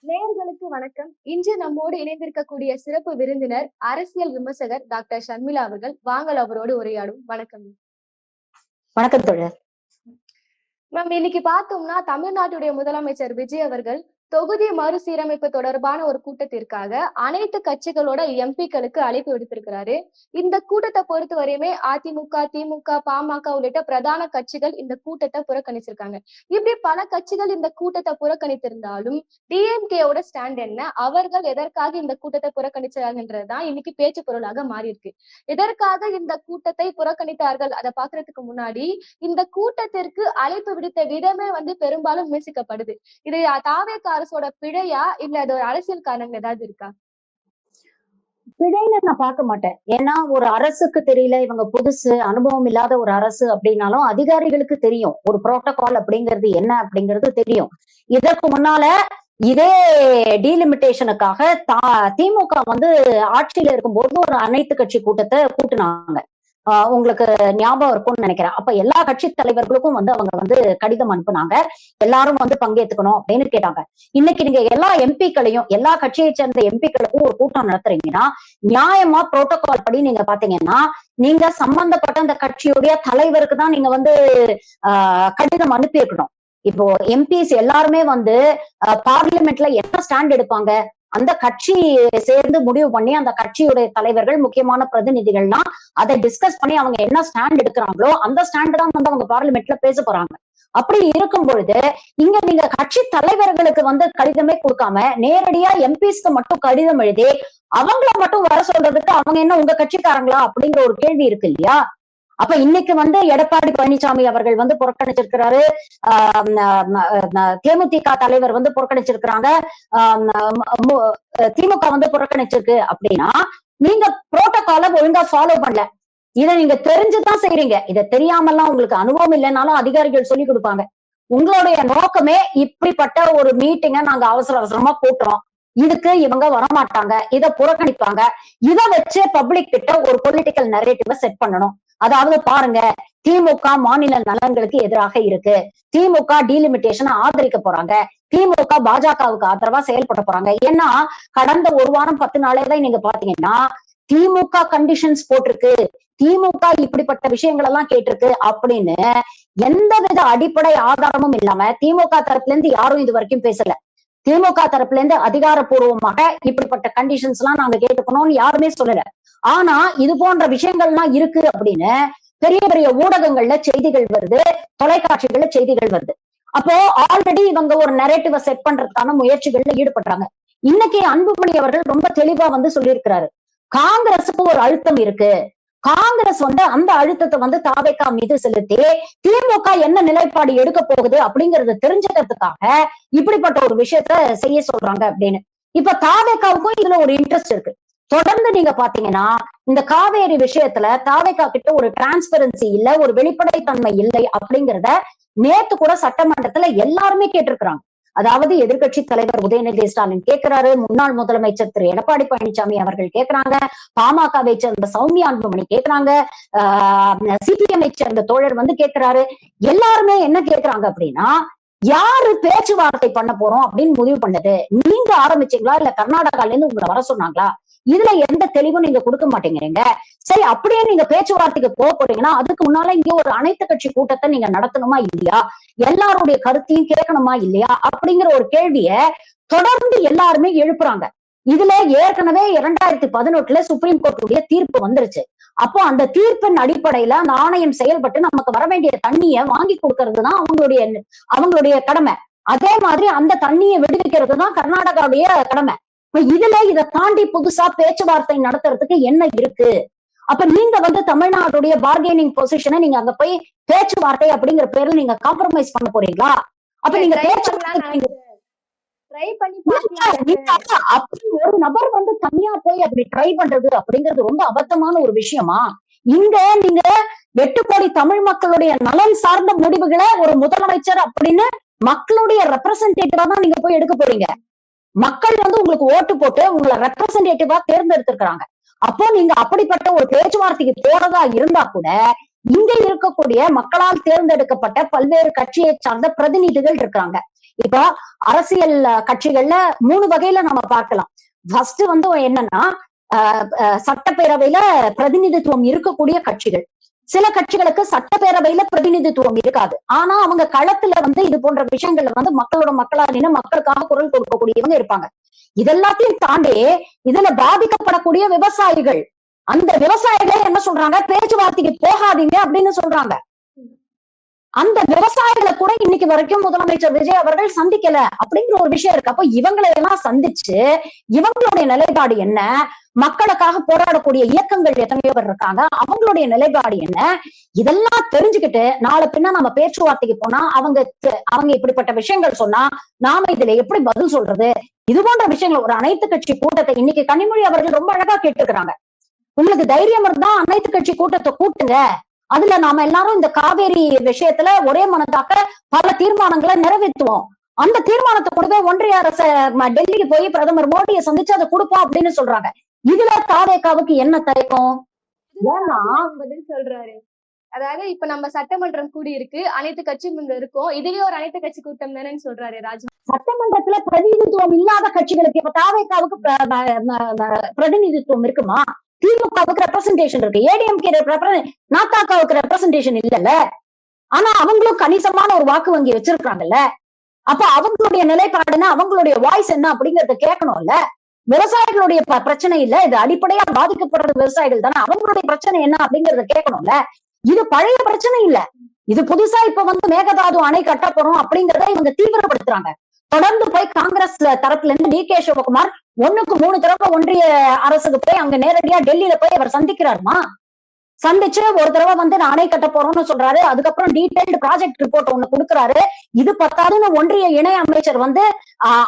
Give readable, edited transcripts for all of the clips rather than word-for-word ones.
நேயர்களுக்கு வணக்கம். இன்று நம்மோடு இணைந்திருக்கக்கூடிய சிறப்பு விருந்தினர் அரசியல் விமர்சகர் டாக்டர் ஷர்மிளா அவர்கள். வாங்கள் அவரோடு உரையாடும். வணக்கம். வணக்கம் தோழர். மேம், இன்னைக்கு பார்த்தோம்னா தமிழ்நாட்டுடைய முதலமைச்சர் விஜய் அவர்கள் தொகுதி மறுசீரமைப்பு தொடர்பான ஒரு கூட்டத்திற்காக அனைத்து கட்சிகளோட எம்பிக்களுக்கு அழைப்பு விடுத்திருக்கிறாரு. இந்த கூட்டத்தை பொறுத்த வரையுமே அதிமுக, திமுக, பாமக உள்ளிட்ட பிரதான கட்சிகள் இந்த கூட்டத்தை புறக்கணிச்சிருக்காங்க. இப்படி பல கட்சிகள் இந்த கூட்டத்தை புறக்கணித்திருந்தாலும் டிஎம்கேவோட ஸ்டாண்ட் என்ன, அவர்கள் எதற்காக இந்த கூட்டத்தை புறக்கணிச்சாங்கன்றதுதான் இன்னைக்கு பேச்சு பொருளாக மாறி இருக்கு. எதற்காக இந்த கூட்டத்தை புறக்கணித்தார்கள் அதை பாக்குறதுக்கு முன்னாடி இந்த கூட்டத்திற்கு அழைப்பு விடுத்த விதமே பெரும்பாலும் விமர்சிக்கப்படுது. இது தாவேக அரசோட பிழையா, இல்ல அது ஒரு அரசியல் காரணங்கள் ஏதாவது இருக்கா? பிழைன்னு நான் பார்க்க மாட்டேன். ஏன்னா ஒரு அரசுக்கு தெரியல, இவங்க புதுசு, அனுபவம் இல்லாத ஒரு அரசு அப்படின்னாலும் அதிகாரிகளுக்கு தெரியும் ஒரு புரோட்டோகால் அப்படிங்கிறது என்ன அப்படிங்கிறது தெரியும். இதற்கு முன்னால இதே டீலிமிட்டேஷனுக்காக திமுக ஆட்சியில இருக்கும்போது ஒரு அனைத்து கட்சி கூட்டத்தை கூட்டினாங்க. உங்களுக்கு ஞாபகம் இருக்கும்னு நினைக்கிறேன். அப்ப எல்லா கட்சி தலைவர்களுக்கும் அவங்க கடிதம் அனுப்புனாங்க. எல்லாரும் பங்கேற்றுக்கணும் அப்படின்னு கேட்டாங்க. இன்னைக்கு நீங்க எல்லா எம்பிக்களையும், எல்லா கட்சியை சேர்ந்த எம்பிக்களுக்கும் ஒரு கூட்டம் நடத்துறீங்கன்னா நியாயமா புரோட்டோகால் படி நீங்க பாத்தீங்கன்னா நீங்க சம்பந்தப்பட்ட அந்த கட்சியுடைய தலைவருக்கு தான் நீங்க கடிதம் அனுப்பி இருக்கணும். இப்போ எம்பிஸ் எல்லாருமே பார்லிமெண்ட்ல என்ன ஸ்டாண்ட் எடுப்பாங்க, அந்த கட்சி சேர்ந்து முடிவு பண்ணி அந்த கட்சியுடைய தலைவர்கள், முக்கியமான பிரதிநிதிகள்லாம் அதை டிஸ்கஸ் பண்ணி அவங்க என்ன ஸ்டாண்ட் எடுக்கிறாங்களோ அந்த ஸ்டாண்ட் தான் அவங்க பார்லிமெண்ட்ல பேச போறாங்க. அப்படி இருக்கும் பொழுது இங்க நீங்க கட்சி தலைவர்களுக்கு கடிதமே கொடுக்காம நேரடியா எம்பிஸ்க்கு மட்டும் கடிதம் எழுதி அவங்கள மட்டும் வர சொல்றதுக்கு அவங்க என்ன உங்க கட்சிக்காரங்களா அப்படிங்கிற ஒரு கேள்வி இருக்கு இல்லையா? அப்ப இன்னைக்கு எடப்பாடி பழனிசாமி அவர்கள் புறக்கணிச்சிருக்கிறாரு. தேமுதிக தலைவர் புறக்கணிச்சிருக்கிறாங்க. திமுக புறக்கணிச்சிருக்கு. அப்படின்னா நீங்க புரோட்டோகால ஒழுங்கா ஃபாலோ பண்ணல. இதை நீங்க தெரிஞ்சுதான் செய்யறீங்க. இதை தெரியாமல்லாம் உங்களுக்கு அனுபவம் இல்லைன்னாலும் அதிகாரிகள் சொல்லி கொடுப்பாங்க. உங்களுடைய நோக்கமே இப்படிப்பட்ட ஒரு மீட்டிங்க நாங்க அவசர அவசரமா கூட்டுறோம், இதுக்கு இவங்க வரமாட்டாங்க, இதை புறக்கணிப்பாங்க, இதை வச்சு பப்ளிக் கிட்ட ஒரு பொலிட்டிக்கல் நரேட்டிவ செட் பண்ணணும். அதாவது பாருங்க, திமுக மாநில நலன்களுக்கு எதிராக இருக்கு, திமுக டீலிமிட்டேஷன் ஆதரிக்க போறாங்க, திமுக பாஜகவுக்கு ஆதரவா செயல்பட போறாங்க. ஏன்னா கடந்த ஒரு வாரம் 10 நாளே தான் நீங்க பாத்தீங்கன்னா திமுக கண்டிஷன்ஸ் போட்டிருக்கு, திமுக இப்படிப்பட்ட விஷயங்கள் எல்லாம் கேட்டிருக்கு அப்படின்னு எந்தவித அடிப்படை ஆதாரமும் இல்லாம திமுக தரப்புல இருந்து யாரும் இது வரைக்கும் பேசல. திமுக தரப்புல இருந்து அதிகாரப்பூர்வமாக இப்படிப்பட்ட கண்டிஷன்ஸ் எல்லாம் நாங்க கேட்டுக்கணும்னு யாருமே சொல்லல. ஆனா இது போன்ற விஷயங்கள்லாம் இருக்கு அப்படின்னு பெரிய பெரிய ஊடகங்கள்ல செய்திகள் வருது, தொலைக்காட்சிகள்ல செய்திகள் வருது. அப்போ ஆல்ரெடி இவங்க ஒரு நரேட்டிவ செட் பண்றதுக்கான முயற்சிகள்ல ஈடுபடுறாங்க. இன்னைக்கு அன்புமணி அவர்கள் ரொம்ப தெளிவா சொல்லியிருக்கிறாரு, காங்கிரஸுக்கு ஒரு அழுத்தம் இருக்கு, காங்கிரஸ் அந்த அழுத்தத்தை தாவேகா மீது செலுத்தி திமுக என்ன நிலைப்பாடு எடுக்க போகுது அப்படிங்கறத தெரிஞ்சுக்கிறதுக்காக இப்படிப்பட்ட ஒரு விஷயத்த செய்ய சொல்றாங்க அப்படின்னு. இப்ப தாவேகாவுக்கும் இதுல ஒரு இன்ட்ரெஸ்ட் இருக்கு. தொடர்ந்து நீங்க பாத்தீங்கன்னா இந்த காவேரி விஷயத்துல தாவேகா கிட்ட ஒரு டிரான்ஸ்பரன்சி இல்ல, ஒரு வெளிப்படைத்தன்மை இல்லை அப்படிங்கிறத நேத்து கூட சட்டமன்றத்துல எல்லாருமே கேட்டிருக்கிறாங்க. அதாவது எதிர்கட்சி தலைவர் உதயநிதி ஸ்டாலின் கேட்கிறாரு, முன்னாள் முதலமைச்சர் திரு எடப்பாடி பழனிசாமி அவர்கள் கேட்கிறாங்க, பாமகவை சேர்ந்த சௌமியா அன்புமணி கேட்கிறாங்க, சிபிஎம்ஐ சேர்ந்த தோழர் கேட்கிறாரு. எல்லாருமே என்ன கேட்கிறாங்க அப்படின்னா, யாரு பேச்சுவார்த்தை பண்ண போறோம் அப்படின்னு முடிவு பண்ணது? நீங்க ஆரம்பிச்சீங்களா இல்ல கர்நாடகால இருந்து உங்களை வர சொன்னாங்களா? இதுல எந்த தெளிவும் நீங்க கொடுக்க மாட்டேங்கிறீங்க. சரி, அப்படியே நீங்க பேச்சுவார்த்தைக்கு போறீங்கன்னா அதுக்கு முன்னால இங்க ஒரு அனைத்து கட்சி கூட்டத்தை நீங்க நடத்தணுமா இல்லையா, எல்லாருடைய கருத்தையும் கேட்கணுமா இல்லையா அப்படிங்கிற ஒரு கேள்விய தொடர்ந்து எல்லாருமே எழுப்புறாங்க. இதுல ஏற்கனவே 2018 சுப்ரீம் கோர்ட்டுடைய தீர்ப்பு வந்துருச்சு. அப்போ அந்த தீர்ப்பின் அடிப்படையில அந்த ஆணையம் செயல்பட்டு நமக்கு வர வேண்டிய தண்ணியை வாங்கி கொடுக்கறதுதான் அவங்களுடைய கடமை. அதே மாதிரி அந்த தண்ணியை விடுவிக்கிறது தான் கர்நாடகாவுடைய கடமை. இதுல இதை தாண்டி புதுசா பேச்சுவார்த்தை நடத்துறதுக்கு என்ன இருக்கு? அப்ப நீங்க தமிழ்நாட்டுடைய பார்கெனிங் பொசிஷனை நீங்க அங்க போய் பேச்சுவார்த்தை அப்படிங்கிற பேர்ல நீங்க காம்ப்ரமைஸ் பண்ண போறீங்களா? அப்ப நீங்க அப்படி ஒரு நபர் தனியா போய் அப்படி ட்ரை பண்றது அப்படிங்கிறது ரொம்ப அபத்தமான ஒரு விஷயமா? இங்க நீங்க 8 கோடி தமிழ் மக்களுடைய நலன் சார்ந்த முடிவுகளை ஒரு முதலமைச்சர் அப்படின்னு மக்களுடைய ரெப்ரசன்டேட்டிவா தான் நீங்க போய் எடுக்க போறீங்க. மக்கள் உங்களுக்கு ஓட்டு போட்டு உங்களை ரெப்ரசன்டேட்டிவா தேர்ந்தெடுத்திருக்கிறாங்க. அப்போ நீங்க அப்படிப்பட்ட ஒரு பேச்சுவார்த்தைக்கு போறதா இருந்தா கூட இங்க இருக்கக்கூடிய மக்களால் தேர்ந்தெடுக்கப்பட்ட பல்வேறு கட்சியை சார்ந்த பிரதிநிதிகள் இருக்காங்க. இப்போ அரசியல் கட்சிகள்ல 3 வகையில நம்ம பார்க்கலாம். ஃபர்ஸ்ட் வந்து என்னன்னா சட்டப்பேரவையில பிரதிநிதித்துவம் இருக்கக்கூடிய கட்சிகள். சில கட்சிகளுக்கு சட்டப்பேரவையில பிரதிநிதித்துவம் இருக்காது. ஆனா அவங்க களத்துல வந்து இது போன்ற விஷயங்கள்ல வந்து மக்களோட மக்களா நின்று மக்களுக்காக குரல் கொடுக்கக்கூடியவங்க இருப்பாங்க. இதெல்லாத்தையும் தாண்டி இதுல பாதிக்கப்படக்கூடிய விவசாயிகள், அந்த விவசாயிகளே என்ன சொல்றாங்க, பேச்சுவார்த்தைக்கு போகாதீங்க அப்படின்னு சொல்றாங்க. அந்த விவசாயிகளை கூட இன்னைக்கு வரைக்கும் முதலமைச்சர் விஜய் அவர்கள் சந்திக்கல அப்படிங்கிற ஒரு விஷயம் இருக்கு. அப்ப இவங்களை எல்லாம் சந்திச்சு இவங்களுடைய நிலைப்பாடு என்ன, மக்களுக்காக போராடக்கூடிய இயக்கங்கள் எத்தனையோ பேர் இருக்காங்க, அவங்களுடைய நிலைப்பாடு என்ன, இதெல்லாம் தெரிஞ்சுக்கிட்டு நாளை பின்ன நம்ம பேச்சுவார்த்தைக்கு போனா அவங்க இப்படிப்பட்ட விஷயங்கள் சொன்னா நாம இதுல எப்படி பதில் சொல்றது, இது போன்ற விஷயங்கள். ஒரு அனைத்து கட்சி கூட்டத்தை இன்னைக்கு கனிமொழி அவர்கள் ரொம்ப அழகா கேட்டுக்கிறாங்க. உங்களுக்கு தைரியம் இருந்தா அனைத்து கட்சி கூட்டத்தை கூட்டுங்க, அதுல நாம எல்லாரும் இந்த காவேரி விஷயத்துல ஒரே மனதாக பல தீர்மானங்களை நிறைவேற்றுவோம், அந்த தீர்மானத்தை கொடுத்து ஒன்றிய அரசு டெல்லிக்கு போய் பிரதமர் மோடியை சந்திச்சு அதை கொடுப்போம் அப்படின்னு சொல்றாங்க. இதுல தாவேகாவுக்கு என்ன தயக்கம்? ஏன்னா பதில் சொல்றாரு. அதாவது இப்ப நம்ம சட்டமன்றம் கூடி இருக்கு, அனைத்து கட்சியும் இங்க இருக்கும், இதுலயே ஒரு அனைத்து கட்சி கூட்டம் தானேன்னு சொல்றாரு ராஜா. சட்டமன்றத்துல பிரதிநிதித்துவம் இல்லாத கட்சிகளுக்கு இப்ப தாவேகாவுக்கு பிரதிநிதித்துவம் இருக்குமா? திமுகவுக்கு ரெப்ரசன்டேஷன் இருக்கு, ஏடிஎம்கே நாத்தாக்காவுக்கு ரெப்ரசன்டேஷன் இல்லல்ல. ஆனா அவங்களும் கணிசமான ஒரு வாக்கு வங்கி வச்சிருக்காங்கல்ல. அப்ப அவங்களுடைய நிலைப்பாடுன்னா அவங்களுடைய வாய்ஸ் என்ன அப்படிங்கறத கேட்கணும்ல. விவசாயிகளுடைய பிரச்சனை இல்ல, இது அடிப்படையா பாதிக்கப்படுறது விவசாயிகள் தானே, அவங்களுடைய பிரச்சனை என்ன அப்படிங்கறத கேட்கணும்ல. இது பழைய பிரச்சனை இல்ல, இது புதுசா இப்ப வந்து மேகதாது அணை கட்ட போறோம் அப்படிங்கறத இவங்க தீவிரப்படுத்துறாங்க. தொடர்ந்து போய் காங்கிரஸ் தரப்புல இருந்து டி.கே. சிவகுமார் 1க்கு 3 தடவை ஒன்றிய அரசுக்கு போய் அங்க நேரடியா டெல்லியில போய் அவர் சந்திக்கிறாருமா. சந்திச்சு ஒரு தடவை வந்து நான் அணை கட்ட போறோம்னு சொல்றாரு. அதுக்கப்புறம் டீடைல்டு ப்ராஜெக்ட் ரிப்போர்ட் ஒண்ணு கொடுக்குறாரு. இது பத்தாதுன்னு ஒன்றிய இணை அமைச்சர் வந்து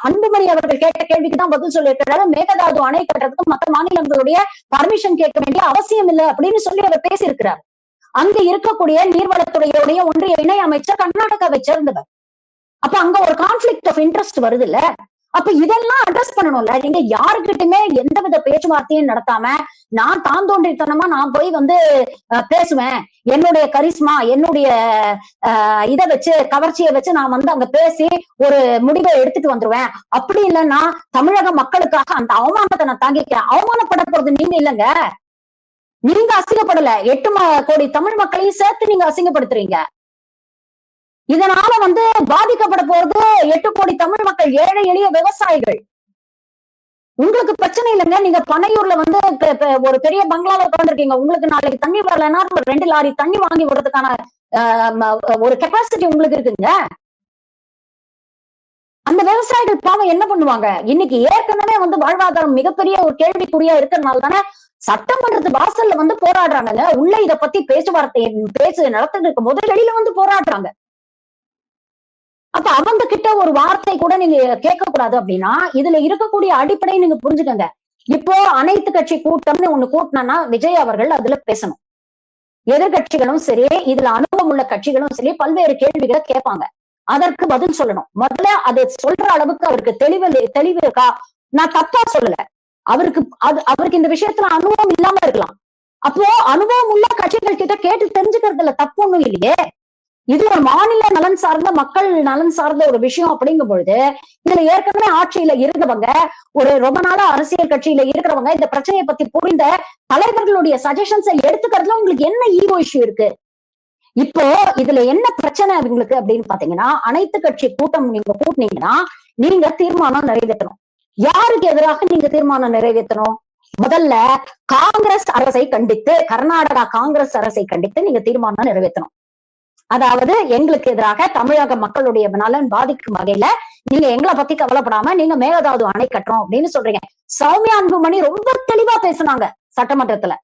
அன்புமணி அவர்கள் கேட்ட கேள்விக்கு தான் பதில் சொல்லியிருக்கிறாரு. மேகதாது அணை கட்டுறதுக்கு மற்ற மாநிலங்களுடைய பர்மிஷன் கேட்க வேண்டிய அவசியம் இல்லை அப்படின்னு சொல்லி அவர் பேசியிருக்கிறார். அங்க இருக்கக்கூடிய நீர்வளத்துறையுடைய ஒன்றிய இணை அமைச்சர் கர்நாடகாவை சேர்ந்தவர். அப்ப அங்க ஒரு கான்ஃபிளிக்ட் ஆஃப் இன்ட்ரெஸ்ட் வருது இல்ல. அப்ப இதெல்லாம் அட்ரஸ் பண்ணணும்ல. நீங்க யாருக்கிட்டுமே எந்தவித பேச்சுவார்த்தையும் நடத்தாம நான் தாந்தோன்றித்தனமா நான் போய் வந்து பேசுவேன், என்னுடைய கரிஸ்மா என்னுடைய இதை வச்சு கவர்ச்சியை வச்சு நான் வந்து அங்க பேசி ஒரு முடிவை எடுத்துட்டு வந்துருவேன், அப்படி இல்லைன்னா தமிழக மக்களுக்காக அந்த அவமானத்தை நான் தாங்கிக்கிறேன். அவமானப்பட போறது நீங்க இல்லைங்க, நீங்க அசிங்கப்படல, 8 கோடி தமிழ் மக்களையும் சேர்த்து நீங்க அசிங்கப்படுத்துறீங்க. இதனால வந்து பாதிக்கப்பட போறது 8 கோடி தமிழ் மக்கள், ஏழை எளிய விவசாயிகள். உங்களுக்கு பிரச்சனை இல்லைங்க, நீங்க பனையூர்ல வந்து ஒரு பெரிய பங்களாவை உட்கார்ந்துருக்கீங்க, உங்களுக்கு நாளைக்கு தண்ணி வரலன்னா 2 லாரி தண்ணி வாங்கி விடுறதுக்கான ஒரு கெப்பாசிட்டி உங்களுக்கு இருக்குங்க. அந்த விவசாயிகள் பாவம் என்ன பண்ணுவாங்க? இன்னைக்கு ஏற்கனவே வந்து வாழ்வாதாரம் மிகப்பெரிய ஒரு கேள்விக்குறியா இருக்கிறதுனால தானே சட்டமன்றத்து வாசல்ல வந்து போராடுறாங்க. உள்ள இத பத்தி பேச்சுவார்த்தை நடத்திட்டு இருக்கும் போது வெளியில வந்து போராடுறாங்க. அப்ப அவங்க கிட்ட ஒரு வார்த்தை கூட நீங்க கேட்க கூடாது அப்படின்னா இதுல இருக்கக்கூடிய அடிப்படையை நீங்க புரிஞ்சுக்கங்க. இப்போ அனைத்து கட்சி கூட்டம்னு ஒண்ணு கூட்டினா விஜய் அவர்கள் அதுல பேசணும். எதிர்கட்சிகளும் சரி, இதுல அனுபவம் உள்ள கட்சிகளும் சரி பல்வேறு கேள்விகளை கேட்பாங்க, அதற்கு பதில் சொல்லணும். முதல்ல அதை சொல்ற அளவுக்கு அவருக்கு தெளிவு இருக்கா? நான் தப்பா சொல்லல, அவருக்கு இந்த விஷயத்துல அனுபவம் இல்லாம இருக்கலாம். அப்போ அனுபவம் உள்ள கட்சிகள் கிட்ட கேட்டு தெரிஞ்சுக்கிறதுல தப்பு ஒண்ணும் இல்லையே. இது ஒரு மாநில நலன் சார்ந்த மக்கள் நலன் சார்ந்த ஒரு விஷயம் அப்படிங்கும் பொழுது இதுல ஏற்கனவே ஆட்சியில இருக்கிறவங்க, ஒரு ரொம்ப நாளா அரசியல் கட்சியில இருக்கிறவங்க இந்த பிரச்சனையை பத்தி புரிந்த தலைவர்களுடைய சஜஷன்ஸை எடுத்துக்கிறதுல உங்களுக்கு என்ன ஈகோ இஷ்யூ இருக்கு? இப்போ இதுல என்ன பிரச்சனை உங்களுக்கு அப்படின்னு பாத்தீங்கன்னா, அனைத்து கட்சி கூட்டம் நீங்க கூட்டினீங்கன்னா நீங்க தீர்மானம் நிறைவேற்றணும். யாருக்கு எதிராக நீங்க தீர்மானம் நிறைவேற்றணும்? முதல்ல காங்கிரஸ் அரசை கண்டித்து, கர்நாடகா காங்கிரஸ் அரசை கண்டித்து நீங்க தீர்மானம் நிறைவேற்றணும். அதாவது எங்களுக்கு எதிராக தமிழக மக்களுடைய நலன் பாதிக்கும் வகையில நீங்க எங்களை பத்தி கவலைப்படாம நீங்க மேகதாது அணை கட்டுறோம் அப்படின்னு சொல்றீங்க. சௌமியா அன்புமணி ரொம்ப தெளிவா பேசினாங்க சட்டமன்றத்துல.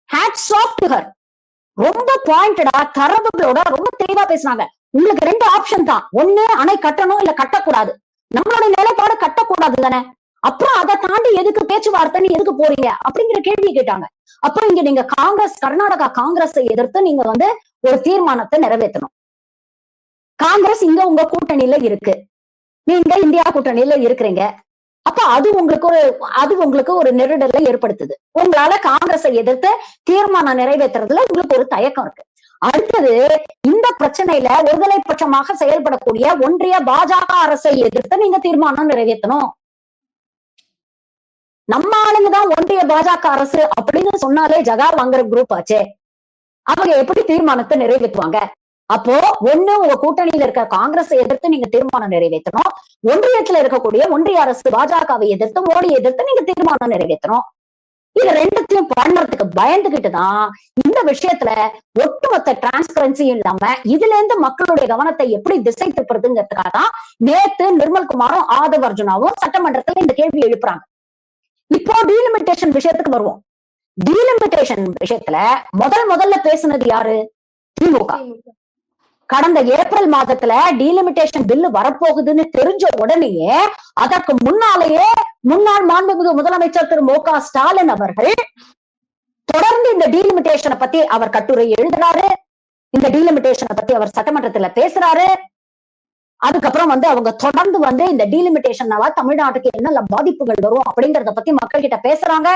Hats off to her. ரொம்ப பாயிண்டடா தரவுகளோட ரொம்ப தெளிவா பேசினாங்க. உங்களுக்கு 2 ஆப்ஷன் தான், ஒண்ணு அணை கட்டணும் இல்ல கட்டக்கூடாது. நம்மளுடைய நிலைப்பாடு கட்டக்கூடாது தானே, அப்புறம் அதை தாண்டி எதுக்கு பேச்சுவார்த்தை, எதுக்கு போறீங்க அப்படிங்கிற கேள்வி கேட்டாங்க. அப்புறம் இங்க நீங்க கர்நாடகா காங்கிரஸை எதிர்த்து நீங்க வந்து ஒரு தீர்மானத்தை நிறைவேற்றணும். காங்கிரஸ் இங்க உங்க கூட்டணியில இருக்கு, நீங்க இந்தியா கூட்டணியில இருக்கிறீங்க. அப்ப அது உங்களுக்கு ஒரு நெருடலை ஏற்படுத்துது. உங்களால காங்கிரஸை எதிர்த்து தீர்மானம் நிறைவேற்றுறதுல உங்களுக்கு ஒரு தயக்கம் இருக்கு. அடுத்தது, இந்த பிரச்சனையில ஒருதலை பட்சமாக செயல்படக்கூடிய ஒன்றிய பாஜக அரசை எதிர்த்து நீங்க தீர்மானம் நிறைவேற்றணும். நம்ம ஆளுங்கதான் ஒன்றிய பாஜக அரசு அப்படின்னு சொன்னாலே ஜகா வாங்குற குரூப் ஆச்சே, அவங்க எப்படி தீர்மானத்தை நிறைவேற்றுவாங்க? அப்போ ஒண்ணு, உங்க கூட்டணியில இருக்க காங்கிரஸை எதிர்த்து நீங்க தீர்மானம் நிறைவேற்றணும். ஒன்றியத்துல இருக்கக்கூடிய ஒன்றிய அரசு பாஜகவை எதிர்த்து, மோடியை எதிர்த்து நீங்க தீர்மானம் நிறைவேற்றணும். இது ரெண்டுத்தையும் பண்றதுக்கு பயந்துகிட்டுதான் இந்த விஷயத்துல ஒட்டுமொத்த டிரான்ஸ்பரன்சியும் இல்லாம இதுல இருந்து மக்களுடைய கவனத்தை எப்படி திசை திருப்புறதுங்கிறதுக்காக தான் நேத்து நிர்மல்குமாரும் ஆதவ் அர்ஜுனாவும் சட்டமன்றத்துல இந்த கேள்வி எழுப்புறாங்க. இப்போ டீலிமிட்டேஷன் விஷயத்துக்கு வருவோம். டீலிமிட்டேஷன் விஷயத்துல முதல்ல பேசுனது யாரு? திமுக. கடந்த ஏப்ரல் மாதத்துல டீலிமிட்டேஷன் பில்லு வரப்போகுதுன்னு தெரிஞ்ச உடனேயே அதற்கு முன்னாலேயே முன்னாள் மாண்புமிகு முதலமைச்சர் திரு மு க ஸ்டாலின் அவர்கள் தொடர்ந்து இந்த டீலிமிட்டேஷனை பத்தி அவர் கட்டுரை எழுதுறாரு. இந்த டீலிமிட்டேஷனை பத்தி அவர் சட்டமன்றத்துல பேசுறாரு. அதுக்கப்புறம் அவங்க தொடர்ந்து இந்த டீலிமிட்டேஷனால தமிழ்நாட்டுக்கு என்ன பாதிப்புகள் வரும் அப்படிங்கறத பத்தி மக்கள் கிட்ட பேசுறாங்க.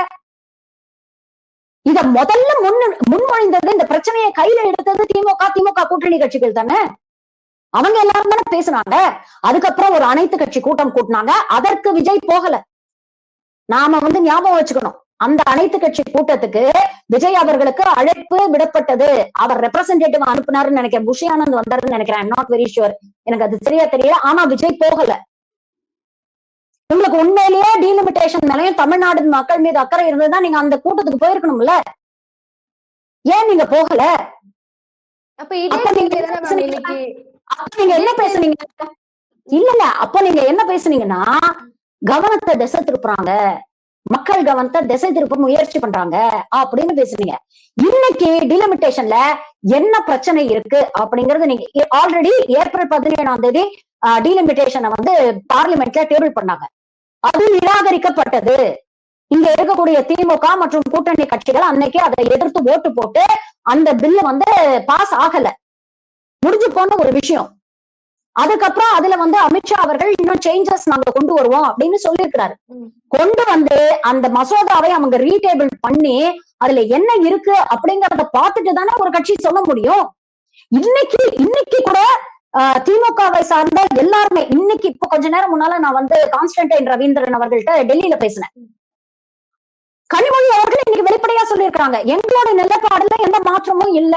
இத முதல்ல முன்மொழிந்தது, இந்த பிரச்சனையை கையில எடுத்தது திமுக கூட்டணி கட்சிகள் தானே. அவங்க எல்லாரும் தானே பேசுனாங்க. அதுக்கப்புறம் ஒரு அனைத்து கட்சி கூட்டம் கூட்டினாங்க. அதற்கு விஜய் போகல. நாம ஞாபகம் வச்சுக்கணும், அந்த அனைத்து கட்சி கூட்டத்துக்கு விஜய் அவர்களுக்கு அழைப்பு விடப்பட்டது. அவர் ரெப்ரசன்டேட்டிவ் அனுப்புனாருன்னு நினைக்கிறேன். புஷி ஆனந்த் வந்தாருன்னு நினைக்கிறேன். ஐம் நாட் வெரி ஷுர், எனக்கு அது சரியா தெரியல. ஆனா விஜய் போகல. உங்களுக்கு உண்மையிலேயே டீலிமிட்டேஷன் மேலையும் தமிழ்நாடு மக்கள் மீது அக்கறை இருந்ததுதான் நீங்க அந்த கூட்டத்துக்கு போயிருக்கணும்ல. ஏன் நீங்க போகல? நீங்க என்ன பேசுனீங்க? இல்ல, அப்ப நீங்க என்ன பேசுனீங்கன்னா, கவனத்தை திசை திருப்புறாங்க, மக்கள் கவனத்தை திசை திருப்ப முயற்சி பண்றாங்க அப்படின்னு பேசுனீங்க. இன்னைக்கு டீலிமிட்டேஷன்ல என்ன பிரச்சனை இருக்கு அப்படிங்கறது நீங்க ஆல்ரெடி ஏப்ரல் 17ஆம் தேதி டீலிமிட்டேஷனை பார்லிமெண்ட்ல டேபிள் பண்ணாங்க. அது நிராகரிக்கப்பட்டது. இங்க இருக்கக்கூடிய திமுக மற்றும் கூட்டணி கட்சிகள் அன்னைக்கு அதை எதிர்த்து ஓட்டு போட்டு அந்த பில்லு பாஸ் ஆகல, முடிஞ்சு போன ஒரு விஷயம். அதுக்கப்புறம் அதுல அமித்ஷா அவர்கள் இன்னும் சேஞ்சஸ் நாங்க கொண்டு வருவோம் அப்படின்னு சொல்லியிருக்கிறாரு. கொண்டு அந்த மசோதாவை அவங்க ரீடேபிள் பண்ணி அதுல என்ன இருக்கு அப்படிங்கறத பார்த்துட்டு தானே ஒரு கட்சி சொல்ல முடியும். இன்னைக்கு கூட திமுகவை சார்ந்த எல்லாருமே, இன்னைக்கு இப்ப கொஞ்ச நேரம் முன்னால நான் கான்ஸ்டன்டைன் ரவீந்திரன் அவர்கள்ட்ட டெல்லியில பேசினேன். கனிமொழி அவர்கள் இன்னைக்கு வெளிப்படையா சொல்லியிருக்காங்க, எங்களோட நிலைப்பாடுல எந்த மாற்றமும் இல்ல,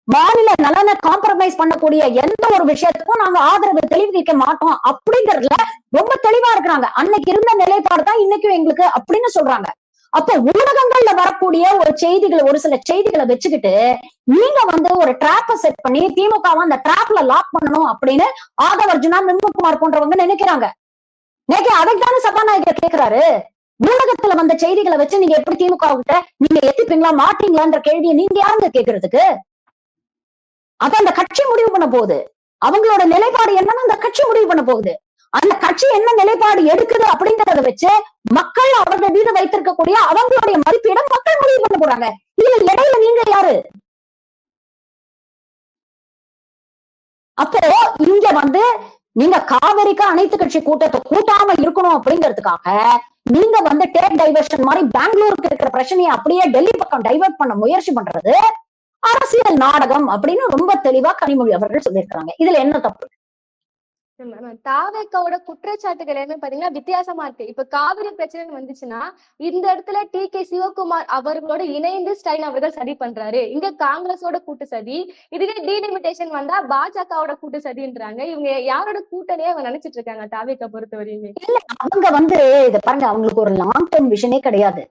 மாநில நலனை காம்ப்ரமைஸ் பண்ணக்கூடிய எந்த ஒரு விஷயத்துக்கும் நாங்க ஆதரவு தெரிவிக்க மாட்டோம் அப்படிங்கறதுல ரொம்ப தெளிவா இருக்கிறாங்க. அன்னைக்கு இருந்த நிலைப்பாடு தான் இன்னைக்கும் எங்களுக்கு அப்படின்னு சொல்றாங்க. அப்ப ஊடகங்கள்ல வரக்கூடிய ஒரு சில செய்திகளை வச்சுக்கிட்டு நீங்க ஒரு டிராப்ப செட் பண்ணி திமுகவை அந்த டிராப்ல லாக் பண்ணணும் அப்படின்னு ஆதவ் அர்ஜுனா, நிர்மல்குமார் போன்றவங்க நினைக்கிறாங்க. அதைத்தானே சபாநாயகர் கேட்கிறாரு. ஊடகத்துல வந்த செய்திகளை வச்சு நீங்க எப்படி திமுக கிட்ட நீங்க எத்திப்பீங்களா மாட்டீங்களான்ற கேள்வியை நீங்க யாருங்க கேட்கறதுக்கு? அத அந்த கட்சி முடிவு பண்ண போகுது. அவங்களோட நிலைப்பாடு என்னன்னு அந்த கட்சி முடிவு பண்ண போகுது. அந்த கட்சி என்ன நிலைப்பாடு எடுக்குது அப்படிங்கறத வச்சு மக்கள் அவர்கள் மீது வைத்திருக்கக்கூடிய அவங்களுடைய மதிப்பீடம் மக்கள் முடிவு பண்ண போறாங்க. இதுல இடையில நீங்க யாரு? அப்போ இங்க நீங்க காவிரிக்கு அனைத்து கட்சி கூட்டத்தை கூட்டாம இருக்கணும் அப்படிங்கிறதுக்காக நீங்க டேக் டைவர்ஷன் மாதிரி பெங்களூருக்கு இருக்கிற பிரச்சனையை அப்படியே டெல்லி பக்கம் டைவர்ட் பண்ண முயற்சி பண்றது அரசியல் நாடகம் அப்படின்னு ரொம்ப தெளிவா கனிமொழி அவர்கள் சொல்லியிருக்காங்க. இதுல என்ன தப்பு? தாவேக்காவோட குற்றச்சாட்டுகள் எல்லாமே பாத்தீங்கன்னா வித்தியாசமா இருக்கு. இப்ப காவிரி பிரச்சனை வந்துச்சுன்னா இந்த இடத்துல டி.கே. சிவகுமார் அவர்களோட இணைந்து ஸ்டாலின் அவர்கள் சதி பண்றாரு, இங்க காங்கிரஸோட கூட்டு சதி. இதுவே டீலிமிட்டேஷன் வந்தா பாஜகவோட கூட்டு சதின்றாங்க. இவங்க யாரோட கூட்டணியே அவங்க நினைச்சிட்டு இருக்காங்க தாவேக்கா பொறுத்தவரையுமே? இல்ல, அவங்க இத பாருங்க, அவங்களுக்கு ஒரு லாங் டேர்ம் விஷனே கிடையாது.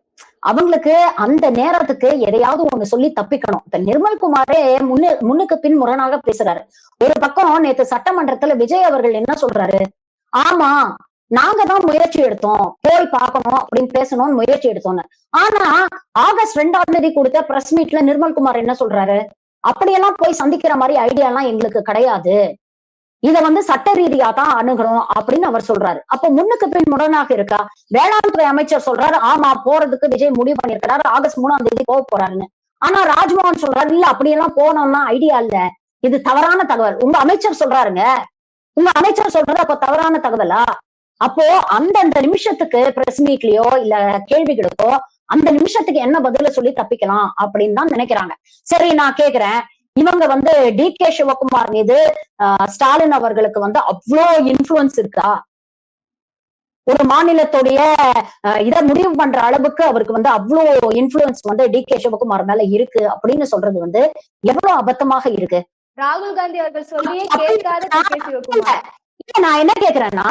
அவங்களுக்கு அந்த நேரத்துக்கு எதையாவது ஒண்ணு சொல்லி தப்பிக்கணும். இப்ப நிர்மல்குமாரே முன்னுக்கு பின் முரணாக பேசுறாரு. ஒரு பக்கம் நேத்து சட்டமன்றத்துல விஜய் அவர்கள் என்ன சொல்றாரு, ஆமா நாங்க தான் முயற்சி எடுத்தோம், போய் பார்க்கணும் அப்படின்னு பேசணும்னு முயற்சி எடுத்தோம்னு. ஆனா ஆகஸ்ட் 2ஆம் தேதி கொடுத்த பிரஸ் மீட்ல நிர்மல்குமார் என்ன சொல்றாரு, அப்படியெல்லாம் போய் சந்திக்கிற மாதிரி ஐடியா எல்லாம் எங்களுக்கு கிடையாது, இத சட்ட ரீதியா தான் அணுகிறோம் அப்படின்னு அவர் சொல்றாரு. அப்ப முன்னுக்கு பின் முரணாக இருக்கா? வேளாண் துறை அமைச்சர் சொல்றாரு, ஆமா போறதுக்கு விஜய் முடிவு பண்ணிருக்கிறாரு, ஆகஸ்ட் 3ஆம் தேதி போக போறாருன்னு. ஆனா ராஜ்மோகன் சொல்றாரு, இல்ல அப்படியெல்லாம் போனோம்னா ஐடியா இல்ல, இது தவறான தகவல். உங்க அமைச்சர் சொல்றாருங்க, உங்க அமைச்சர் சொல்றது அப்ப தவறான தகவலா? அப்போ அந்தந்த நிமிஷத்துக்கு பிரஸ் மீட்லயோ இல்ல கேள்விகளுக்கோ அந்த நிமிஷத்துக்கு என்ன பதில சொல்லி தப்பிக்கலாம் அப்படின்னு தான் நினைக்கிறாங்க. சரி, நான் கேக்குறேன், இவங்க வந்து டி.கே. சிவகுமார் மீது ஸ்டாலின் அவர்களுக்கு வந்து அவ்வளோ இன்ஃபுளுன்ஸ் இருக்கா? ஒரு மாநிலத்துடைய இதை முடிவு பண்ற அளவுக்கு அவருக்கு வந்து அவ்வளவு இன்ஃபுளுன்ஸ் வந்து டி.கே. சிவகுமார் மேல இருக்கு அப்படின்னு சொல்றது வந்து எவ்வளவு அபத்தமாக இருக்கு. ராகுல் காந்தி அவர்கள் சொல்லியே கேட்காத டி.கே. சிவகுமார். நான் என்ன கேக்குறேன்னா,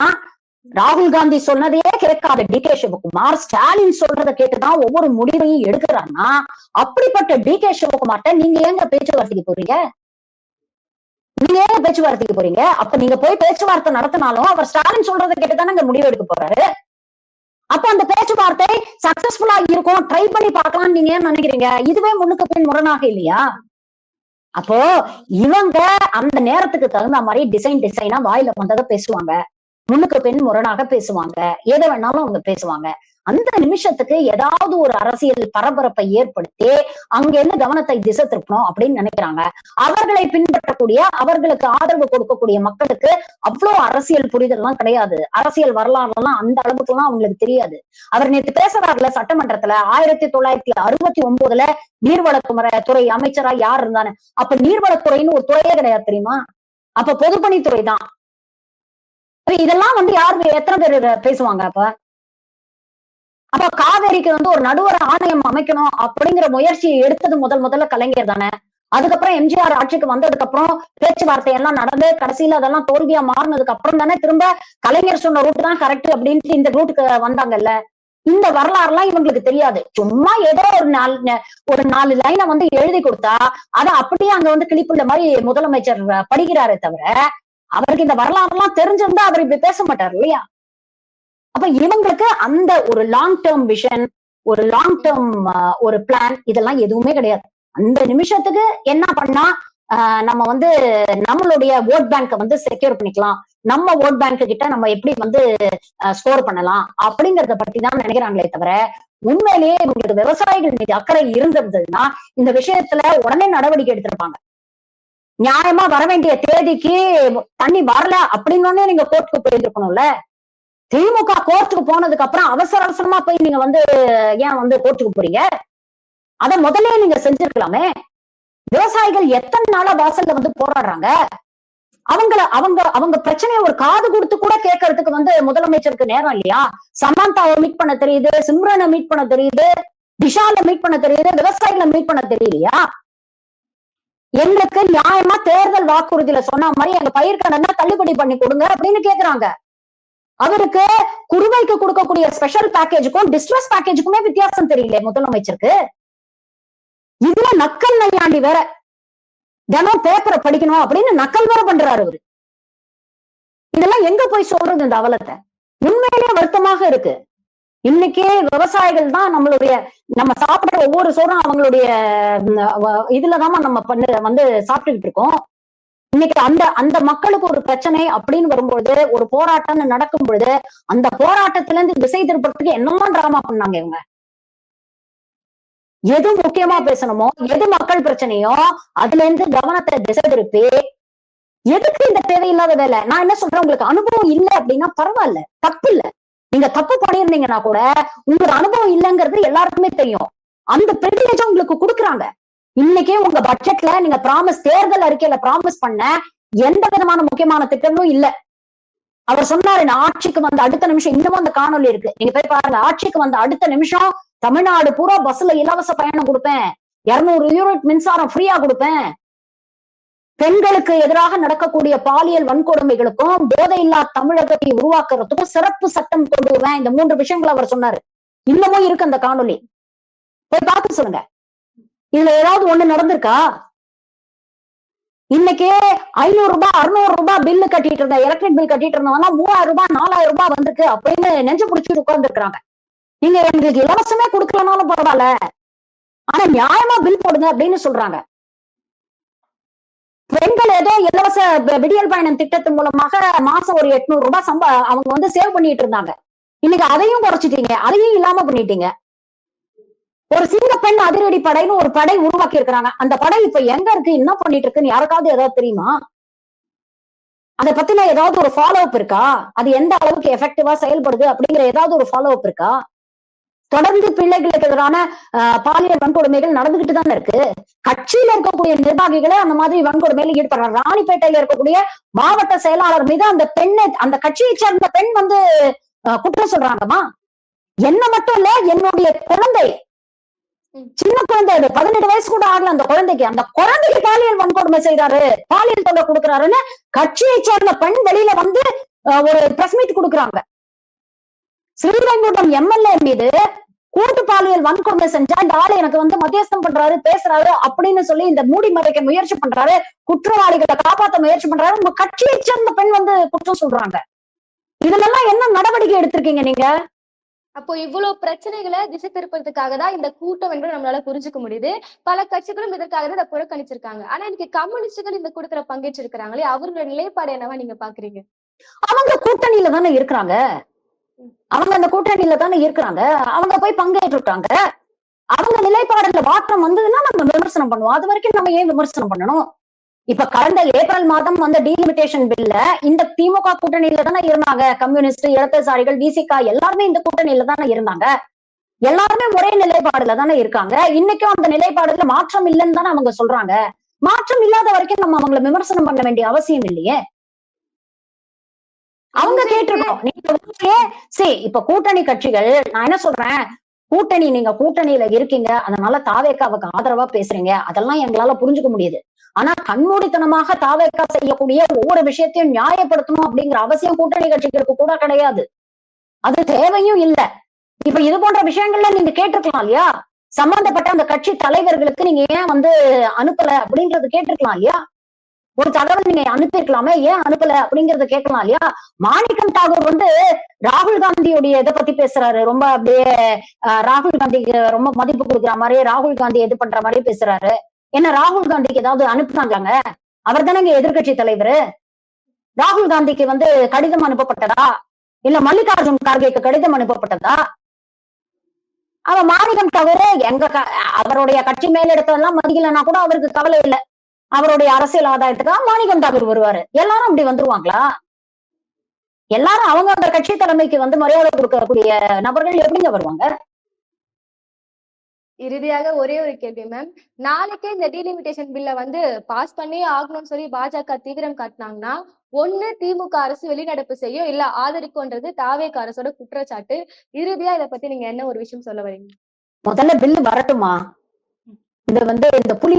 ராகுல் காந்தி சொன்னதையே கேட்காத டி.கே. சிவகுமார் ஸ்டாலின் சொல்றதை கேட்டுதான் ஒவ்வொரு முடிவையும் எடுக்கிறான்னா, அப்படிப்பட்ட டி.கே. சிவகுமார்ட்ட நீங்க ஏங்க பேச்சுவார்த்தைக்கு போறீங்க? நீங்க ஏன் பேச்சுவார்த்தைக்கு போறீங்க? அப்ப நீங்க போய் பேச்சுவார்த்தை நடத்தினாலும் அவர் ஸ்டாலின் சொல்றதை கேட்டுதானே அங்க முடிவு எடுக்க போறாரு. அப்ப அந்த பேச்சுவார்த்தை சக்சஸ்ஃபுல்லா இருக்கும், ட்ரை பண்ணி பார்க்கலாம்னு நீங்க ஏன் நினைக்கிறீங்க? இதுவே முன்னுக்கு பின் முரணாக இல்லையா? அப்போ இவங்க அந்த நேரத்துக்கு தகுந்த மாதிரி டிசைனா வாயில வந்ததை பேசுவாங்க, முன்னுக்கு பின் முரணாக பேசுவாங்க, எதை வேணாலும் அவங்க பேசுவாங்க. அந்த நிமிஷத்துக்கு ஏதாவது ஒரு அரசியல் பரபரப்பை ஏற்படுத்தி அங்க இருந்து கவனத்தை திசை திருப்பணும் அப்படின்னு நினைக்கிறாங்க. அவர்களை பின்பற்றக்கூடிய, அவர்களுக்கு ஆதரவு கொடுக்கக்கூடிய மக்களுக்கு அவ்வளவு அரசியல் புரிதல் எல்லாம் கிடையாது. அரசியல் வரலாறு எல்லாம் அந்த அளவுக்கு எல்லாம் அவங்களுக்கு தெரியாது. அவர் நேற்று பேசுறாருல சட்டமன்றத்துல 1969 நீர்வளத்துறை அமைச்சரா யார் இருந்தானே, அப்ப நீர்வளத்துறைன்னு ஒரு துறையே கிடையாது தெரியுமா? அப்ப பொதுப்பணித்துறை தான். இதெல்லாம் வந்து யாரு எத்தனை பேர் பேசுவாங்க? அப்ப காவேரிக்கு வந்து ஒரு நடுவர் ஆணையம் அமைக்கணும் அப்படிங்கிற முயற்சியை எடுத்தது முதல்ல கலைஞர் தானே. அதுக்கப்புறம் எம்ஜிஆர் ஆட்சிக்கு வந்ததுக்கு அப்புறம் பேச்சுவார்த்தை எல்லாம் நடந்து கடைசியில அதெல்லாம் தோல்வியா மாறினதுக்கு அப்புறம் தானே திரும்ப கலைஞர் சொன்ன ரூட் தான் கரெக்ட் அப்படின்ட்டு இந்த ரூட்டுக்கு வந்தாங்கல்ல. இந்த வரலாறு எல்லாம் இவங்களுக்கு தெரியாது. சும்மா ஏதோ ஒரு நாலு லைனை வந்து எழுதி கொடுத்தா அதை அப்படியே அங்க வந்து கிளிப்புள்ள மாதிரி முதலமைச்சர் படிக்கிறாரே தவிர அவருக்கு இந்த வரலாறு எல்லாம் தெரிஞ்சிருந்தா அவர் இப்படி பேச மாட்டார் இல்லையா? அப்ப இவங்களுக்கு அந்த ஒரு லாங் டேர்ம் விஷன், ஒரு லாங் டேர்ம் ஒரு பிளான் இதெல்லாம் எதுவுமே கிடையாது. அந்த நிமிஷத்துக்கு என்ன பண்ணா நம்ம வந்து நம்மளுடைய ஓட் பேங்கை வந்து செக்யூர் பண்ணிக்கலாம், நம்ம ஓட் பேங்க் கிட்ட நம்ம எப்படி வந்து ஸ்கோர் பண்ணலாம் அப்படிங்கறத பத்தி தான் நினைக்கிறாங்களே தவிர உண்மையிலேயே இவங்களுக்கு விவசாயிகள் மீது அக்கறை இருந்திருந்ததுன்னா இந்த விஷயத்துல உடனே நடவடிக்கை எடுத்திருப்பாங்க. நியாயமா வர வேண்டிய தேதிக்கு தண்ணி வரல அப்படின்னு நீங்க கோர்ட்டுக்கு போயிருக்கணும்ல. திமுக கோர்ட்டுக்கு போனதுக்கு அப்புறம் அவசரமா போய் நீங்க வந்து ஏன் வந்து கோர்ட்டுக்கு போறீங்க? அத முதல்ல நீங்க செஞ்சிருக்கலாமே. விவசாயிகள் எத்தனை நாளா வாசல்ல வந்து போராடுறாங்க. அவங்க பிரச்சனையை ஒரு காது கொடுத்து கூட கேட்கறதுக்கு வந்து முதலமைச்சருக்கு நேரம் இல்லையா? சமந்தாவை மீட் பண்ண தெரியுது, சிம்ரனை மீட் பண்ண தெரியுது, விஷால மீட் பண்ண தெரியுது, விவசாயிகளை மீட் பண்ண தெரியலையா? எங்களுக்கு நியாயமா தேர்தல் வாக்குறுதியில சொன்ன மாதிரி எங்க பயிர்க்கடனை தள்ளுபடி பண்ணி கொடுங்க அப்படின்னு கேக்குறாங்க. அவருக்கு குறுவைக்கு கொடுக்கக்கூடிய ஸ்பெஷல் பேக்கேஜுக்கும் டிஸ்ட்ரெஸ் பேக்கேஜுக்குமே வித்தியாசம் தெரியல முதலமைச்சருக்கு. இதுல நக்கல் நையாண்டி வேற, தினம் பேப்பரை படிக்கணும் அப்படின்னு நக்கல் வேற பண்றாரு அவரு. இதெல்லாம் எங்க போய் சொல்றது இந்த அவலத்தை? உண்மையிலேயே வருத்தமாக இருக்கு. இன்னைக்கே விவசாயிகள் தான் நம்ம சாப்பிடுற ஒவ்வொரு சோறும் அவங்களுடைய இதுலதான் நம்ம வந்து சாப்பிட்டுக்கிட்டு இருக்கோம். இன்னைக்கு அந்த மக்களுக்கு ஒரு பிரச்சனை அப்படின்னு வரும்பொழுது, ஒரு போராட்டம் நடக்கும் பொழுது அந்த போராட்டத்துல இருந்து திசை திருப்பறதுக்கு என்னெல்லாம் டிராமா பண்ணாங்க இவங்க. எது முக்கியமா பேசணுமோ, எது மக்கள் பிரச்சனையோ அதுல இருந்து கவனத்தை திசை திருப்பி எதுக்கு இந்த தேவையில்லாத வேலை? நான் என்ன சொல்றேன், உங்களுக்கு அனுபவம் இல்லை அப்படின்னா பரவாயில்ல, தப்பு இல்ல. நீங்க தப்பு பண்ணிருந்தீங்கன்னா கூட உங்களுக்கு அனுபவம் இல்லைங்கிறது எல்லாருக்குமே தெரியும். அந்த பிரிவிலேஜ் உங்களுக்கு கொடுக்குறாங்க. இன்னைக்கே உங்க பட்ஜெட்ல நீங்க தேர்தல் அறிக்கையில ப்ராமிஸ் பண்ண எந்த விதமான முக்கியமான திட்டங்களும் இல்ல. அவர் சொன்னாரு, நான் ஆட்சிக்கு வந்த அடுத்த நிமிஷம், இன்னமும் அந்த காணொலி இருக்கு, நீங்க போய் பாருங்க. ஆட்சிக்கு வந்த அடுத்த நிமிஷம் தமிழ்நாடு பூரா பஸ்ல இலவச பயணம் கொடுப்பேன், 200 யூனிட் மின்சாரம் ஃப்ரீயா கொடுப்பேன், பெண்களுக்கு எதிராக நடக்கக்கூடிய பாலியல் வன்கொடுமைகளுக்கும் போதையில்லா தமிழகத்தை உருவாக்குறதுக்கும் சிறப்பு சட்டம் கொண்டு வருவேன். இந்த 3 விஷயங்கள் அவர் சொன்னாரு. இன்னமும் இருக்கு அந்த காணொலி, போய் பார்த்து சொல்லுங்க. இதுல ஏதாவது ஒண்ணு நடந்திருக்கா? இன்னைக்கு 500 ரூபாய் 600 ரூபாய் பில்லு கட்டிட்டு இருந்த, எலக்ட்ரிக் பில் கட்டிட்டு இருந்தவங்க 3000 ரூபாய் 4000 ரூபாய் வந்திருக்கு அப்படின்னு நெஞ்சு பிடிச்சிட்டு உட்கார்ந்து இருக்காங்க. நீங்க எங்களுக்கு இலவசமே கொடுக்கலனாலும் பரவாயில்ல, ஆனா நியாயமா பில் போடுங்க அப்படின்னு சொல்றாங்க. பெண்கள் ஏதோ இலவச விடியல் பயணம் திட்டத்தின் மூலமாக மாசம் ஒரு 800 ரூபாய் அவங்க வந்து சேவ் பண்ணிட்டு இருந்தாங்க. இன்னைக்கு அதையும் குறைச்சிட்டீங்க, அதையும் இல்லாம பண்ணிட்டீங்க. ஒரு சிங்க பெண் அதிரடி படைன்னு ஒரு படை உருவாக்கி இருக்கிறாங்க. அந்த படை இப்ப எங்க இருக்கு, என்ன பண்ணிட்டு இருக்குன்னு யாருக்காவது ஏதாவது தெரியுமா? அதை பத்தின ஏதாவது ஒரு ஃபாலோ அப் இருக்கா? அது எந்த அளவுக்கு எஃபெக்டிவா செயல்படுது அப்படிங்கிற ஏதாவது ஒரு ஃபாலோ அப் இருக்கா? தொடர்ந்து பிள்ளைகளுக்கு எதிரான பாலியல் வன்கொடுமைகள் நடந்துகிட்டு தானே இருக்கு. கட்சியில இருக்கக்கூடிய நிர்வாகிகளே அந்த மாதிரி வன்கொடுமையில ஈடுபடுறாங்க. ராணிப்பேட்டையில இருக்கக்கூடிய மாவட்ட செயலாளர் மீது அந்த பெண்ணை, அந்த கட்சியை சேர்ந்த பெண் வந்து குற்றம் சொல்றாங்கம்மா. என்ன மட்டும் இல்ல, என்னுடைய குழந்தை, சின்ன குழந்தை, 18 வயசு கூட ஆகல அந்த குழந்தைக்கு பாலியல் வன்கொடுமை செய்யறாரு, பாலியல் தொல்லை கொடுக்குறாருன்னு கட்சியை சேர்ந்த பெண் வெளியில வந்து ஒரு பிரஸ் மீட் கொடுக்குறாங்க. ஸ்ரீரங்கபுரம் எம்எல்ஏ மீது கூட்டு பாலியல் வன்கொடுமை செஞ்சா இந்த ஆளு எனக்கு வந்து மத்தியஸ்தம் பண்றாரு, பேசுறாரு அப்படின்னு சொல்லி இந்த மூடி மறைக்க முயற்சி பண்றாரு, குற்றவாளிகளை காப்பாற்ற முயற்சி பண்றாரு. உங்க கட்சியை சேர்ந்த பெண் வந்து குற்றம் சொல்றாங்க. இதுல எல்லாம் என்ன நடவடிக்கை எடுத்திருக்கீங்க நீங்க? அப்போ இவ்வளவு பிரச்சனைகளை திசை திருப்பறதுக்காக தான் இந்த கூட்டம் என்று நம்மளால புரிஞ்சுக்க முடியுது. பல கட்சிகளும் இதற்காக தான் இதை புறக்கணிச்சிருக்காங்க. ஆனா இன்னைக்கு கம்யூனிஸ்டுகள் இந்த கூட்டத்துல பங்கேற்றிருக்கிறாங்களே, அவர்களோட நிலைப்பாடு என்னவா நீங்க பாக்குறீங்க? அவங்க கூட்டணியில தானே இருக்கிறாங்க. அவங்க அந்த கூட்டணியில தானே இருக்கிறாங்க. அவங்க போய் பங்கேற்றுட்டாங்க. அவங்க நிலைப்பாடுல மாற்றம் வந்ததுன்னா நம்ம விமர்சனம் பண்ணுவோம். அது வரைக்கும் நம்ம ஏன் விமர்சனம் பண்ணணும்? இப்ப கடந்த ஏப்ரல் மாதம் வந்த டீலிமிட்டேஷன் பில்ல இந்த திமுக கூட்டணியில தானே இருந்தாங்க. கம்யூனிஸ்ட், இடதுசாரிகள், விசிகா எல்லாருமே இந்த கூட்டணியில தானே இருந்தாங்க. எல்லாருமே ஒரே நிலைப்பாடுல தானே இருக்காங்க. இன்னைக்கும் அந்த நிலைப்பாடுல மாற்றம் இல்லைன்னு தானே அவங்க சொல்றாங்க. மாற்றம் இல்லாத வரைக்கும் நம்ம அவங்களை விமர்சனம் பண்ண வேண்டிய அவசியம் இல்லையே. அவங்க கேட்டிருக்கோம். நீங்க சரி, இப்ப கூட்டணி கட்சிகள், நான் என்ன சொல்றேன், கூட்டணி, நீங்க கூட்டணியில இருக்கீங்க, அதனால தாவேக்காவுக்கு ஆதரவா பேசுறீங்க, அதெல்லாம் எங்களால புரிஞ்சுக்க முடியுது. ஆனா கண்மூடித்தனமாக தாவேக்கா செய்யக்கூடிய ஒவ்வொரு விஷயத்தையும் நியாயப்படுத்தணும் அப்படிங்கிற அவசியம் கூட்டணி கட்சிகளுக்கு கூட கிடையாது. அது தேவையும் இல்ல. இப்ப இது போன்ற விஷயங்கள்ல நீங்க கேட்டிருக்கலாம் இல்லையா? சம்பந்தப்பட்ட அந்த கட்சி தலைவர்களுக்கு நீங்க ஏன் வந்து அனுப்பல அப்படிங்கறது கேட்டிருக்கலாம் இல்லையா? ஒரு தகவல் நீங்க அனுப்பியிருக்கலாமே, ஏன் அனுப்பல அப்படிங்கறத கேட்கலாம் இல்லையா? மாணிக்கம் தாகூர் வந்து ராகுல் காந்தியுடைய இதை பத்தி பேசுறாரு. ரொம்ப அப்படியே ராகுல் காந்திக்கு ரொம்ப மதிப்பு கொடுக்குற மாதிரி, ராகுல் காந்தி இது பண்ற மாதிரி பேசுறாரு. என்ன ராகுல் காந்திக்கு ஏதாவது அனுப்புனாங்களாங்க? அவர் தானே எதிர்கட்சி தலைவர். ராகுல் காந்திக்கு வந்து கடிதம் அனுப்பப்பட்டதா? இல்ல மல்லிகார்ஜுன் கார்கேக்கு கடிதம் அனுப்பப்பட்டதா? அவன் மாணிக்கம் தாகூர் அவருடைய கட்சி மேலிடத்தெல்லாம் மதிக்கலன்னா கூட அவருக்கு கவலை இல்லை. அவருடைய அரசியல் ஆதாயத்துக்காக மாணிக்கம் தாகூர் வருவாரு. எல்லாரும் அப்படி வந்துருவாங்களா? எல்லாரும் அவங்க அந்த கட்சி தலைமைக்கு வந்து மரியாதை கொடுக்கக்கூடிய நபர்கள் எப்படிங்க வருவாங்க? இறுதியாக ஒரே ஒரு கேள்வி மேம். நாளைக்கே இந்த டீலிமிட்டேஷன் பில்ல வந்து பாஸ் பண்ணி ஆகணும்னு சொல்லி பாஜக தீவிரம் காட்டினாங்கன்னா, ஒண்ணு திமுக அரசு வெளிநடப்பு செய்யும், இல்ல ஆதரிக்கும்ன்றது தாவேக அரசோட குற்றச்சாட்டு. இறுதியா இதை பத்தி நீங்க என்ன ஒரு விஷயம் சொல்ல வரீங்க? முதல்ல பில்லு வரட்டுமா? இந்த புலி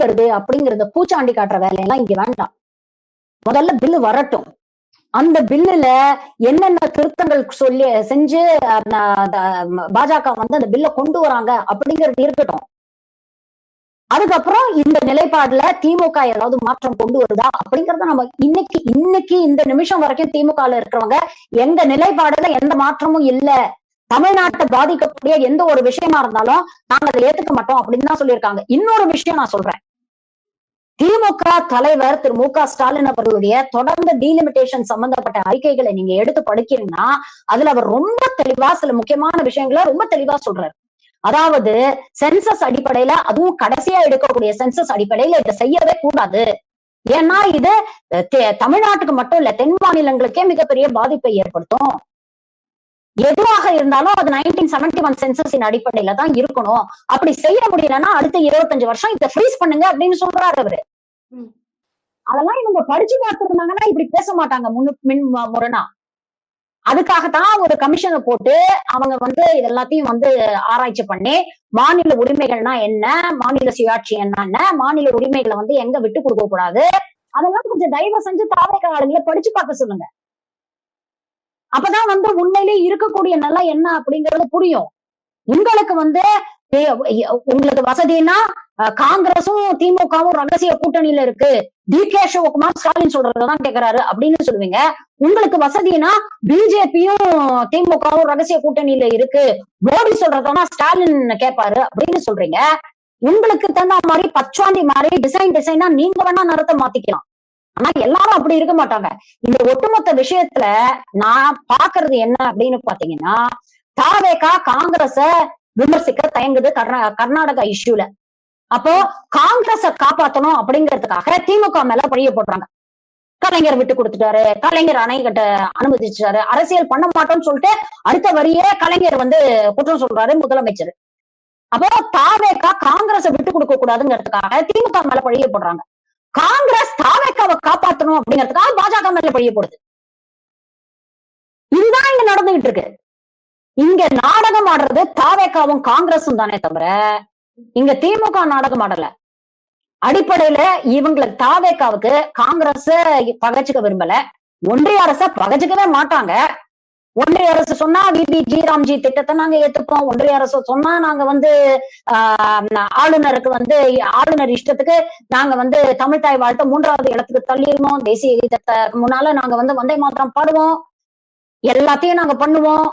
வருது அப்படிங்கறத பூச்சாண்டி காட்டுற வேலையெல்லாம் இங்க வேண்டாம். முதல்ல பில்லு வரட்டும். அந்த பில்லுல என்னென்ன திருத்தங்கள் செஞ்சு பாஜக வந்து அந்த பில்ல கொண்டு வராங்க அப்படிங்கிறது இருக்கட்டும். அதுக்கப்புறம் இந்த நிலைப்பாடுல திமுக ஏதாவது மாற்றம் கொண்டு வருதா அப்படிங்கறத நம்ம இன்னைக்கு இந்த நிமிஷம் வரைக்கும் திமுகல இருக்கிறவங்க எங்க நிலைப்பாடுல எந்த மாற்றமும் இல்ல, தமிழ்நாட்டை பாதிக்கக்கூடிய எந்த ஒரு விஷயமா இருந்தாலும் நாங்க அதை ஏத்துக்க மாட்டோம் அப்படின்னு தான் சொல்லியிருக்காங்க. இன்னொரு விஷயம் நான் சொல்றேன். திமுக தலைவர் திரு மு.க. ஸ்டாலின் அவர்களுடைய தொடர்ந்து டீலிமிட்டேஷன் சம்பந்தப்பட்ட அறிக்கைகளை நீங்க எடுத்து படிக்கிறீங்கன்னா அதுல அவர் ரொம்ப தெளிவா சில முக்கியமான விஷயங்களை ரொம்ப தெளிவா சொல்றாரு. அதாவது சென்சஸ் அடிப்படையில, அதுவும் கடைசியா எடுக்கக்கூடிய சென்சஸ் அடிப்படையில இதை செய்யவே கூடாது. ஏன்னா இது தமிழ்நாட்டுக்கு மட்டும் இல்ல, தென் மாநிலங்களுக்கே மிகப்பெரிய பாதிப்பை ஏற்படுத்தும். எதுவாக இருந்தாலும் அது 1971 சென்சஸின் அடிப்படையில தான் இருக்கணும். அப்படி செய்ய முடியலன்னா அடுத்த 25 வருஷம் இதை ஃப்ரீஸ் பண்ணுங்க அப்படின்னு சொல்றாரு அவரு. அதெல்லாம் இவங்க படிச்சு பார்த்திருந்தாங்கன்னா இப்படி பேச மாட்டாங்க முரணா. அதுக்காகத்தான் ஒரு கமிஷனை போட்டு அவங்க வந்து இதெல்லாத்தையும் வந்து ஆராய்ச்சி பண்ணி மாநில உரிமைகள்னா என்ன, மாநில சுயாட்சி என்ன, மாநில உரிமைகளை வந்து எங்க விட்டு கொடுக்க கூடாது, அதெல்லாம் கொஞ்சம் தயவு செஞ்சு தாவேக ஆளுங்களை படிச்சு பார்க்க சொல்லுங்க. அப்பதான் வந்து உண்மையிலேயே இருக்கக்கூடிய நிலை என்ன அப்படிங்கறது புரியும். உங்களுக்கு வந்து உங்களுக்கு வசதினா காங்கிரஸும் திமுகவும் ரகசிய கூட்டணியில இருக்கு, டி.கே. சிவகுமார் ஸ்டாலின் சொல்றதான் கேட்கிறாரு அப்படின்னு சொல்லுவீங்க. உங்களுக்கு வசதினா பிஜேபியும் திமுகவும் ரகசிய கூட்டணியில இருக்கு, மோடி சொல்றதான் ஸ்டாலின் கேட்பாரு அப்படின்னு சொல்றீங்க. உங்களுக்கு தகுந்த மாதிரி பச்சாண்டி மாதிரி டிசைனா நீங்க வேணா நடத்த மாத்திக்கலாம். ஆனா எல்லாரும் அப்படி இருக்க மாட்டாங்க. இந்த ஒட்டுமொத்த விஷயத்துல நான் பாக்குறது என்ன அப்படின்னு பாத்தீங்கன்னா, தாவேகா காங்கிரஸ விமர்சிக்க தயங்குது கர்நாடகா இஷ்யூல. அப்போ காங்கிரஸ காப்பாத்தணும் அப்படிங்கிறதுக்காக திமுக மேல பழிய போடுறாங்க. கலைஞர் விட்டு கொடுத்துட்டாரு, கலைஞர் அணை கட்ட அனுமதிச்சாரு, அரசியல் பண்ண மாட்டோம்னு சொல்லிட்டு அடுத்த வரியே கலைஞர் குற்றம் சொல்றாரு முதலமைச்சர். அப்போ தாவேகா காங்கிரஸை விட்டு கொடுக்க கூடாதுங்கிறதுக்காக திமுக மேல பழிய போடுறாங்க. காங்கிரஸ் தாவேகாவை காப்பாற்றணும் அப்படிங்கிறதுக்காக பாஜக மேல பழிய போடுது. இதுதான் இங்க நடந்துகிட்டு இருக்கு. இங்க நாடகம் ஆடுறது தாவேகாவும் காங்கிரஸும் தானே தவிர இங்க திமுக நாடகம் ஆடல. அடிப்படையில இவங்களை தாவேகாவுக்கு காங்கிரஸ் பகச்சுக்க விரும்பல, ஒன்றிய அரச பகச்சுக்கவே மாட்டாங்க. ஒன்றிய அரசு சொன்னா விபி ஜி திட்டத்தை நாங்க ஏத்துப்போம். ஒன்றிய அரசு சொன்னா நாங்க ஆளுநருக்கு ஆளுநர் இஷ்டத்துக்கு நாங்க தமிழ்தாய் வாழ்த்த 3வது இடத்துக்கு தள்ளிடணும், தேசிய கீதத்தை முன்னால நாங்க வந்தே மாத்திரம் பாடுவோம், எல்லாத்தையும் நாங்க பண்ணுவோம்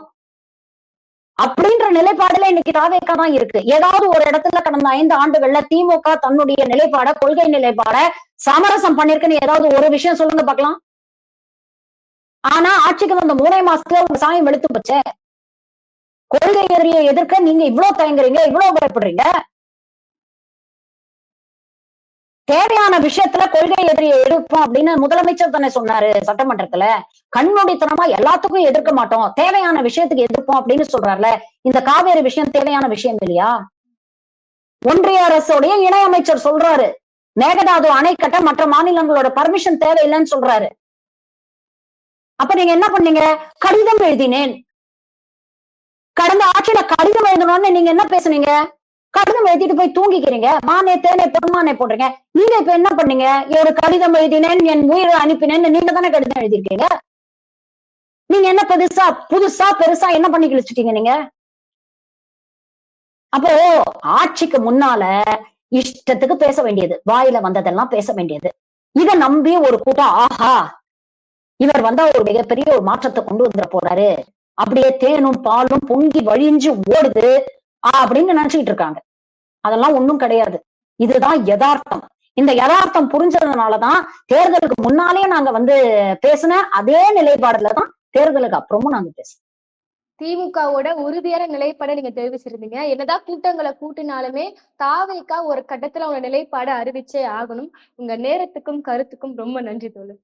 அப்படின்ற நிலைப்பாடுல இன்னைக்கு தாவேகா தான் இருக்கு. ஏதாவது ஒரு இடத்துல கடந்த 5 ஆண்டுகள்ல திமுக தன்னுடைய நிலைப்பாட, கொள்கை நிலைப்பாட சமரசம் பண்ணிருக்குன்னு ஏதாவது ஒரு விஷயம் சொல்லுங்க பார்க்கலாம். ஆனா ஆட்சிக்கு வந்த 3 மாசத்துல உங்க சாயம் வெளுத்து போச்சே. கொள்கை எதிரியை எதிர்க்க நீங்க இவ்வளவு தயங்குறீங்க, இவ்வளவு பயப்படுறீங்க. தேவையான விஷயத்துல கொள்கை எதிரியை எதிர்ப்போம் அப்படின்னு முதலமைச்சர் தானே சொன்னாரு சட்டமன்றத்துல. கண்மூடித்தனமா எல்லாத்துக்கும் எதிர்க்க மாட்டோம், தேவையான விஷயத்துக்கு எதிர்ப்போம் அப்படின்னு சொல்றாருல. இந்த காவேரி விஷயம் தேவையான விஷயம் இல்லையா? ஒன்றிய அரசுடைய இணையமைச்சர் சொல்றாரு மேகதாது அணை கட்ட மற்ற மாநிலங்களோட பர்மிஷன் தேவையில்லைன்னு சொல்றாரு. அப்ப நீங்க என்ன பண்ணீங்க? கடிதம் எழுதினேன். கடந்த ஆட்சியில கடிதம் எழுதணும்னு நீங்க என்ன பேசுனீங்க? கடிதம் எழுதிட்டு போய் தூங்கிக்கிறீங்க, மானே தேனே பொன்மானே போடுறீங்க. நீங்க இப்ப என்ன பண்ணீங்க? ஒரு கடிதம் எழுதினேன், என் உயிரை அனுப்பினேன்னு நீங்க தானே கடிதம் எழுதிருக்கீங்க. நீங்க என்ன புதுசா பெருசா என்ன பண்ணி கிழிச்சிட்டீங்க நீங்க? அப்போ ஆட்சிக்கு முன்னால இஷ்டத்துக்கு பேச வேண்டியது, வாயில வந்ததெல்லாம் பேச வேண்டியது. இத நம்பி ஒரு கூட்டம் ஆஹா இவர் ஒரு மிகப்பெரிய ஒரு மாற்றத்தை கொண்டு வந்துட போறாரு, அப்படியே தேனும் பாலும் பொங்கி வழிஞ்சு ஓடுது அப்படின்னு நினைச்சுக்கிட்டு இருக்காங்க. அதெல்லாம் ஒண்ணும் கிடையாது. இதுதான் யதார்த்தம். இந்த யதார்த்தம் புரிஞ்சதுனாலதான் தேர்தலுக்கு முன்னாலேயே நாங்க பேசின அதே நிலைப்பாடுலதான் தேர்தலுக்கு அப்புறமும் நாங்க பேசுறோம். திமுகவோட உறுதியான நிலைப்பாடை நீங்க தெரிவிச்சிருந்தீங்க. என்னதான் கூட்டங்களை கூட்டினாலுமே தாவேகா ஒரு கட்டத்துல அவங்க நிலைப்பாடை அறிவிச்சே ஆகணும். உங்க நேரத்துக்கும் கருத்துக்கும் ரொம்ப நன்றி தோழர்.